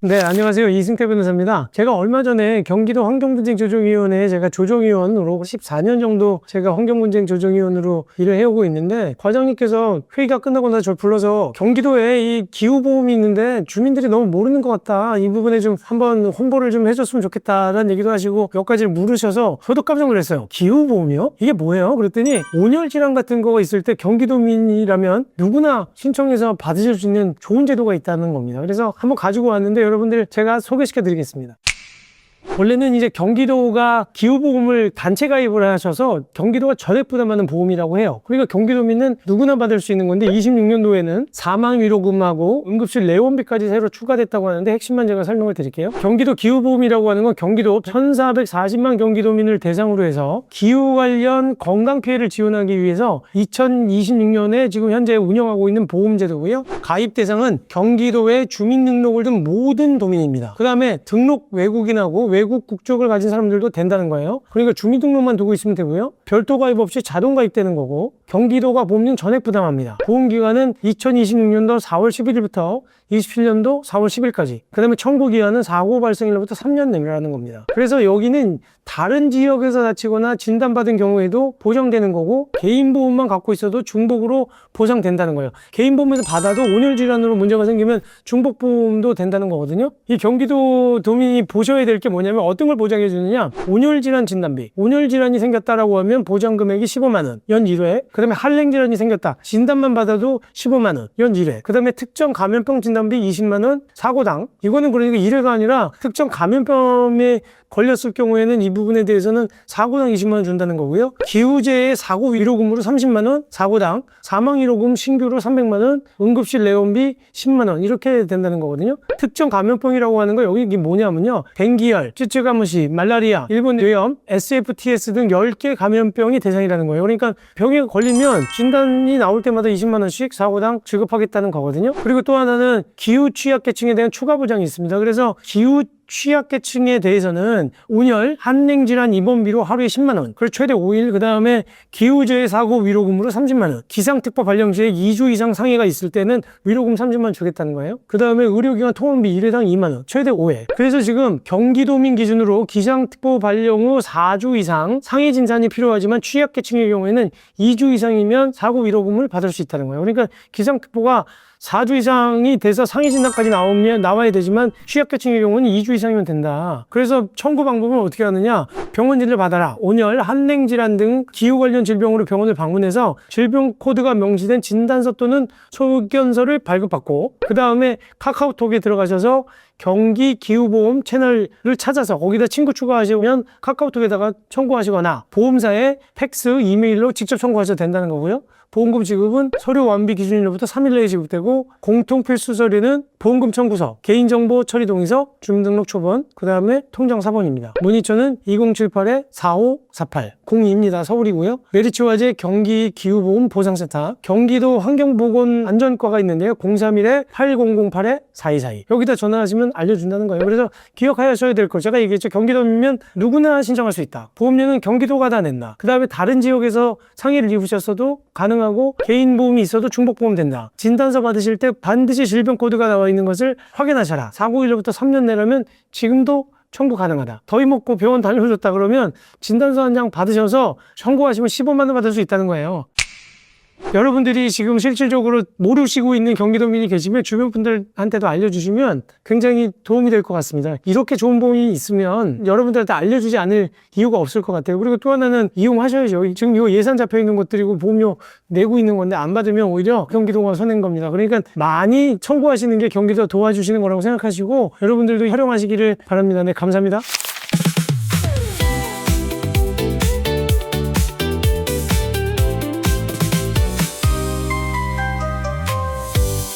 네, 안녕하세요. 이승태 변호사입니다. 제가 얼마 전에 경기도 환경분쟁조정위원회에 제가 조정위원으로 14년 정도 제가 환경분쟁조정위원으로 일을 해오고 있는데, 과장님께서 회의가 끝나고 나서 저를 불러서 경기도에 이 기후보험이 있는데 주민들이 너무 모르는 것 같다, 이 부분에 좀 한번 홍보를 좀 해줬으면 좋겠다라는 얘기도 하시고 몇 가지를 물으셔서 저도 깜짝 놀랐어요. 기후보험이요? 이게 뭐예요? 그랬더니 온열 질환 같은 거가 있을 때 경기도민이라면 누구나 신청해서 받으실 수 있는 좋은 제도가 있다는 겁니다. 그래서 한번 가지고 왔는데 여러분들 제가 소개시켜 드리겠습니다. 원래는 이제 경기도가 기후보험을 단체 가입을 하셔서 경기도가 전액 부담하는 보험이라고 해요. 그러니까 경기도민은 누구나 받을 수 있는 건데, 26년도에는 사망위로금하고 응급실 내원비까지 새로 추가됐다고 하는데, 핵심만 제가 설명을 드릴게요. 경기도 기후보험이라고 하는 건 경기도 1440만 경기도민을 대상으로 해서 기후 관련 건강 피해를 지원하기 위해서 2026년에 지금 현재 운영하고 있는 보험제도고요. 가입 대상은 경기도에 주민등록을 둔 모든 도민입니다. 그 다음에 등록 외국인하고 외국 국적을 가진 사람들도 된다는 거예요. 그러니까 주민등록만 두고 있으면 되고요. 별도 가입 없이 자동 가입되는 거고, 경기도가 보험료 전액 부담합니다. 보험기간은 2026년도 4월 11일부터 27년도 4월 10일까지. 그 다음에 청구기간은 사고 발생일로부터 3년 내라는 겁니다. 그래서 여기는 다른 지역에서 다치거나 진단받은 경우에도 보장되는 거고, 개인보험만 갖고 있어도 중복으로 보상된다는 거예요. 개인보험에서 받아도 온열질환으로 문제가 생기면 중복보험도 된다는 거거든요. 이 경기도 도민이 보셔야 될 게 뭐냐면, 어떤 걸 보장해 주느냐, 온열질환 진단비. 온열질환이 생겼다라고 하면 보장금액이 15만 원 연 1회. 그 다음에 한랭질환이 생겼다, 진단만 받아도 15만 원 연 1회. 그 다음에 특정 감염병 진단비 20만 원 사고당. 이거는 그러니까 1회가 아니라 특정 감염병에 걸렸을 경우에는 이 부분에 대해서는 사고당 20만 원 준다는 거고요. 기후재해 사고 위로금으로 30만 원, 사고당, 사망 위로금 신규로 300만 원, 응급실 내원비 10만 원, 이렇게 된다는 거거든요. 특정 감염병이라고 하는 거, 여기 이게 뭐냐면요, 뱅기열, 쯔쯔가무시, 말라리아, 일본 뇌염, SFTS 등 10개 감염병이 대상이라는 거예요. 그러니까 병에 걸리면 진단이 나올 때마다 20만 원씩 사고당 지급하겠다는 거거든요. 그리고 또 하나는 기후 취약계층에 대한 추가 보장이 있습니다. 그래서 기후 취약계층에 대해서는 온열, 한랭질환 입원비로 하루에 10만 원, 그리고 최대 5일, 그 다음에 기후재해 사고 위로금으로 30만 원, 기상특보 발령 시에 2주 이상 상해가 있을 때는 위로금 30만 원 주겠다는 거예요. 그 다음에 의료기관 통원비 1회당 2만 원, 최대 5회. 그래서 지금 경기도민 기준으로 기상특보 발령 후 4주 이상 상해 진단이 필요하지만 취약계층의 경우에는 2주 이상이면 사고 위로금을 받을 수 있다는 거예요. 그러니까 기상특보가 4주 이상이 돼서 상해 진단까지 나와야 되지만 취약계층의 경우는 2주 이상이면 된다. 그래서 청구 방법은 어떻게 하느냐, 병원 진료를 받아라, 온열, 한랭질환 등 기후 관련 질병으로 병원을 방문해서 질병 코드가 명시된 진단서 또는 소견서를 발급받고, 그 다음에 카카오톡에 들어가셔서 경기 기후보험 채널을 찾아서 거기다 친구 추가하시면 카카오톡에다가 청구하시거나 보험사에 팩스, 이메일로 직접 청구하셔도 된다는 거고요. 보험금 지급은 서류 완비 기준일로부터 3일 내에 지급되고, 공통 필수 서류는 보험금 청구서, 개인정보 처리 동의서, 주민등록 초본, 그 다음에 통장 사본입니다. 문의처는 2078-4548 02입니다. 서울이고요. 메리츠화재 경기 기후보험 보상센터, 경기도 환경보건안전과가 있는데요. 031-8008-4242. 여기다 전화하시면 알려준다는 거예요. 그래서 기억하셔야 될 거, 제가 얘기했죠. 경기도면 누구나 신청할 수 있다. 보험료는 경기도가 다 낸다. 그 다음에 다른 지역에서 상해를 입으셨어도 가능하고, 개인보험이 있어도 중복보험 된다. 진단서 받으실 때 반드시 질병 코드가 나와 있는 것을 확인하셔라. 사고일로부터 3년 내라면 지금도 청구 가능하다. 더위 먹고 병원 다녀오셨다 그러면 진단서 한 장 받으셔서 청구하시면 15만 원 받을 수 있다는 거예요. 여러분들이 지금 실질적으로 모르시고 있는 경기도민이 계시면 주변 분들한테도 알려주시면 굉장히 도움이 될 것 같습니다. 이렇게 좋은 보험이 있으면 여러분들한테 알려주지 않을 이유가 없을 것 같아요. 그리고 또 하나는 이용하셔야죠. 지금 이거 예산 잡혀 있는 것들이고 보험료 내고 있는 건데 안 받으면 오히려 경기도가 손해인 겁니다. 그러니까 많이 청구하시는 게 경기도 도와주시는 거라고 생각하시고 여러분들도 활용하시기를 바랍니다. 네, 감사합니다.